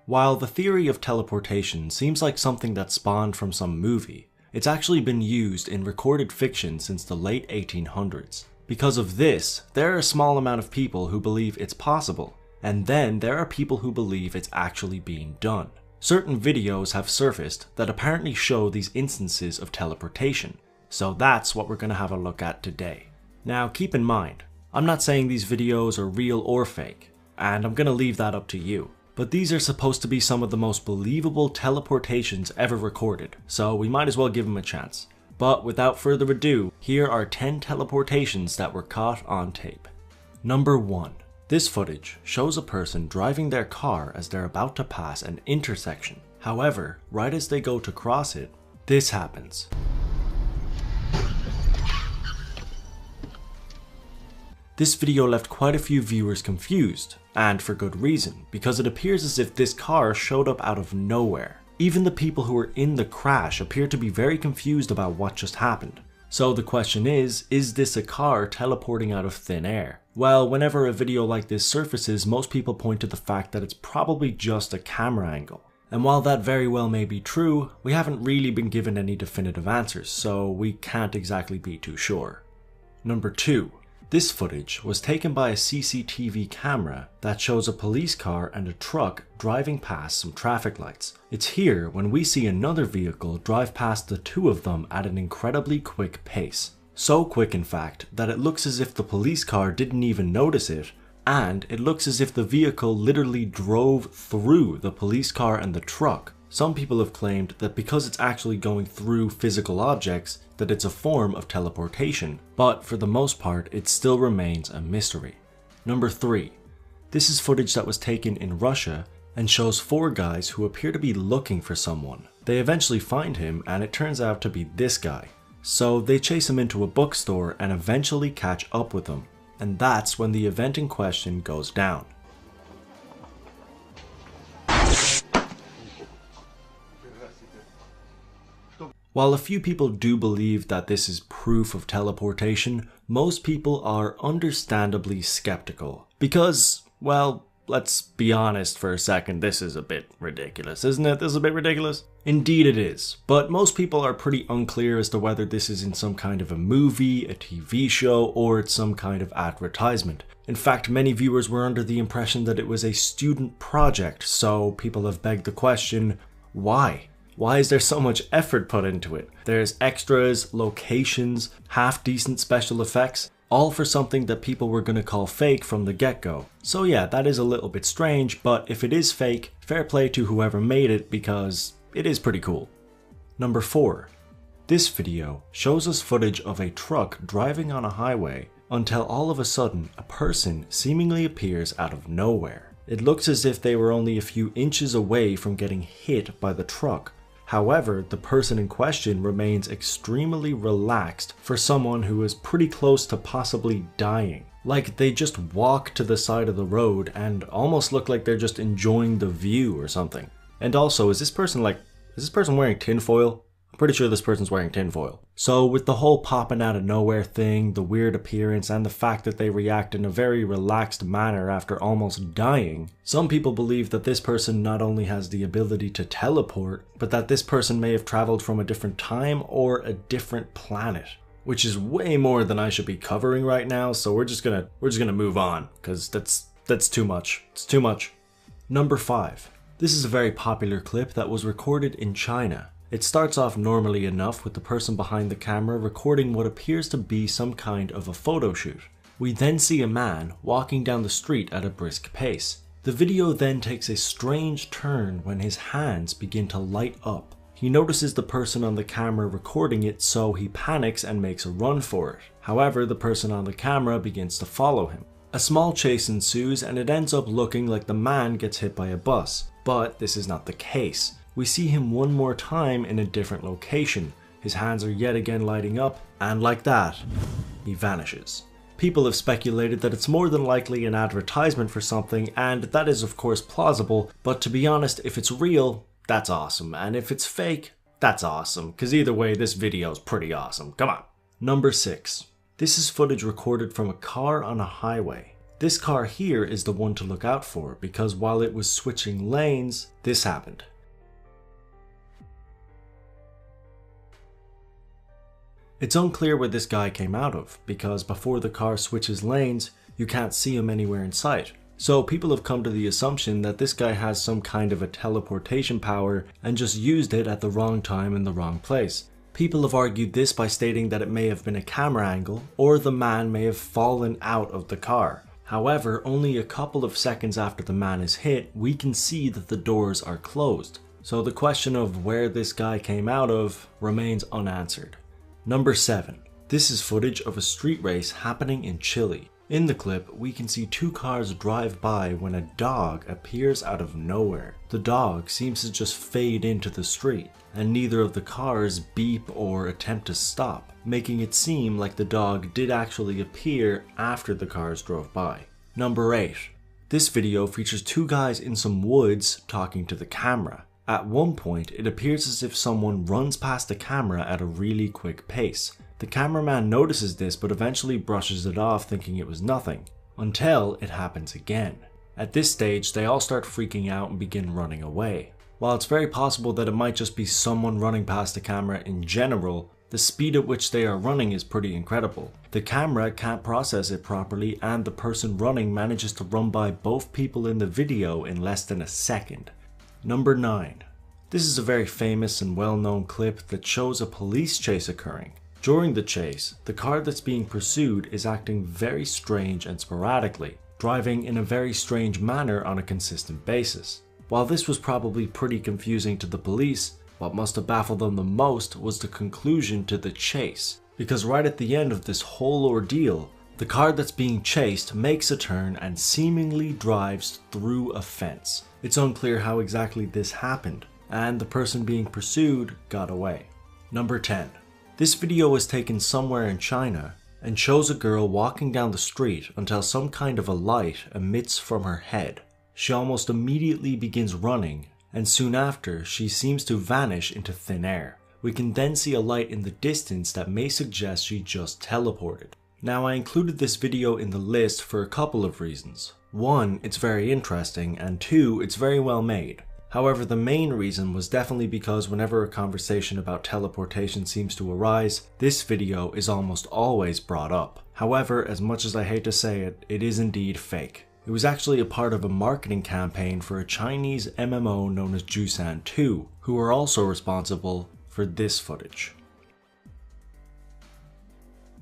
While the theory of teleportation seems like something that spawned from some movie, it's actually been used in recorded fiction since the late 1800s. Because of this, there are a small amount of people who believe it's possible, and then there are people who believe it's actually being done. Certain videos have surfaced that apparently show these instances of teleportation, so that's what we're going to have a look at today. Now keep in mind, I'm not saying these videos are real or fake, and I'm going to leave that up to you. But these are supposed to be some of the most believable teleportations ever recorded, so we might as well give them a chance. But without further ado, here are 10 teleportations that were caught on tape. Number 1. This footage shows a person driving their car as they're about to pass an intersection. However, right as they go to cross it, this happens. This video left quite a few viewers confused, and for good reason, because it appears as if this car showed up out of nowhere. Even the people who were in the crash appear to be very confused about what just happened. So the question is this a car teleporting out of thin air? Well, whenever a video like this surfaces, most people point to the fact that it's probably just a camera angle. And while that very well may be true, we haven't really been given any definitive answers, so we can't exactly be too sure. Number 2. This footage was taken by a CCTV camera that shows a police car and a truck driving past some traffic lights. It's here when we see another vehicle drive past the two of them at an incredibly quick pace. So quick in fact that it looks as if the police car didn't even notice it, and it looks as if the vehicle literally drove through the police car and the truck. Some people have claimed that because it's actually going through physical objects, that it's a form of teleportation, but for the most part, it still remains a mystery. Number 3. This is footage that was taken in Russia and shows 4 guys who appear to be looking for someone. They eventually find him and it turns out to be this guy. So they chase him into a bookstore and eventually catch up with him. And that's when the event in question goes down. While a few people do believe that this is proof of teleportation, most people are understandably skeptical. Because, well, let's be honest for a second, this is a bit ridiculous, isn't it? This is a bit ridiculous? Indeed it is, but most people are pretty unclear as to whether this is in some kind of a movie, a TV show, or it's some kind of advertisement. In fact, many viewers were under the impression that it was a student project, so people have begged the question, why? Why is there so much effort put into it? There's extras, locations, half-decent special effects, all for something that people were going to call fake from the get-go. So yeah, that is a little bit strange, but if it is fake, fair play to whoever made it because it is pretty cool. Number 4. This video shows us footage of a truck driving on a highway until all of a sudden a person seemingly appears out of nowhere. It looks as if they were only a few inches away from getting hit by the truck. However, the person in question remains extremely relaxed for someone who is pretty close to possibly dying. Like they just walk to the side of the road and almost look like they're just enjoying the view or something. And also, is this person wearing tinfoil? I'm pretty sure this person's wearing tinfoil. So with the whole popping out of nowhere thing, the weird appearance, and the fact that they react in a very relaxed manner after almost dying, some people believe that this person not only has the ability to teleport, but that this person may have traveled from a different time or a different planet. Which is way more than I should be covering right now, so we're just gonna move on, because that's too much. It's too much. Number 5. This is a very popular clip that was recorded in China. It starts off normally enough with the person behind the camera recording what appears to be some kind of a photo shoot. We then see a man walking down the street at a brisk pace. The video then takes a strange turn when his hands begin to light up. He notices the person on the camera recording it, so he panics and makes a run for it. However, the person on the camera begins to follow him. A small chase ensues and it ends up looking like the man gets hit by a bus. But this is not the case. We see him one more time in a different location. His hands are yet again lighting up, and like that, he vanishes. People have speculated that it's more than likely an advertisement for something, and that is of course plausible, but to be honest, if it's real, that's awesome, and if it's fake, that's awesome, because either way, this video is pretty awesome. Come on. Number 6. This is footage recorded from a car on a highway. This car here is the one to look out for because while it was switching lanes, this happened. It's unclear where this guy came out of because before the car switches lanes, you can't see him anywhere in sight. So people have come to the assumption that this guy has some kind of a teleportation power and just used it at the wrong time in the wrong place. People have argued this by stating that it may have been a camera angle or the man may have fallen out of the car. However, only a couple of seconds after the man is hit, we can see that the doors are closed. So the question of where this guy came out of remains unanswered. Number 7. This is footage of a street race happening in Chile. In the clip, we can see two cars drive by when a dog appears out of nowhere. The dog seems to just fade into the street, and neither of the cars beep or attempt to stop, making it seem like the dog did actually appear after the cars drove by. Number 8. This video features two guys in some woods talking to the camera. At one point, it appears as if someone runs past the camera at a really quick pace. The cameraman notices this but eventually brushes it off thinking it was nothing, until it happens again. At this stage, they all start freaking out and begin running away. While it's very possible that it might just be someone running past the camera in general, the speed at which they are running is pretty incredible. The camera can't process it properly and the person running manages to run by both people in the video in less than a second. Number 9. This is a very famous and well-known clip that shows a police chase occurring. During the chase, the car that's being pursued is acting very strange and sporadically, driving in a very strange manner on a consistent basis. While this was probably pretty confusing to the police, what must have baffled them the most was the conclusion to the chase. Because right at the end of this whole ordeal, the car that's being chased makes a turn and seemingly drives through a fence. It's unclear how exactly this happened, and the person being pursued got away. Number 10. This video was taken somewhere in China and shows a girl walking down the street until some kind of a light emits from her head. She almost immediately begins running, and soon after she seems to vanish into thin air. We can then see a light in the distance that may suggest she just teleported. Now I included this video in the list for a couple of reasons. 1, it's very interesting, and 2, it's very well made. However, the main reason was definitely because whenever a conversation about teleportation seems to arise, this video is almost always brought up. However, as much as I hate to say it, it is indeed fake. It was actually a part of a marketing campaign for a Chinese MMO known as Jusan 2, who are also responsible for this footage.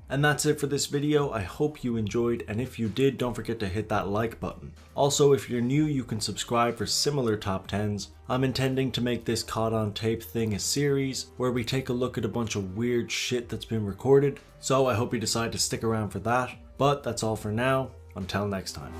And that's it for this video. I hope you enjoyed, and if you did, don't forget to hit that like button. Also, if you're new, you can subscribe for similar top 10s. I'm intending to make this caught on tape thing a series where we take a look at a bunch of weird shit that's been recorded, so I hope you decide to stick around for that. But that's all for now. Until next time.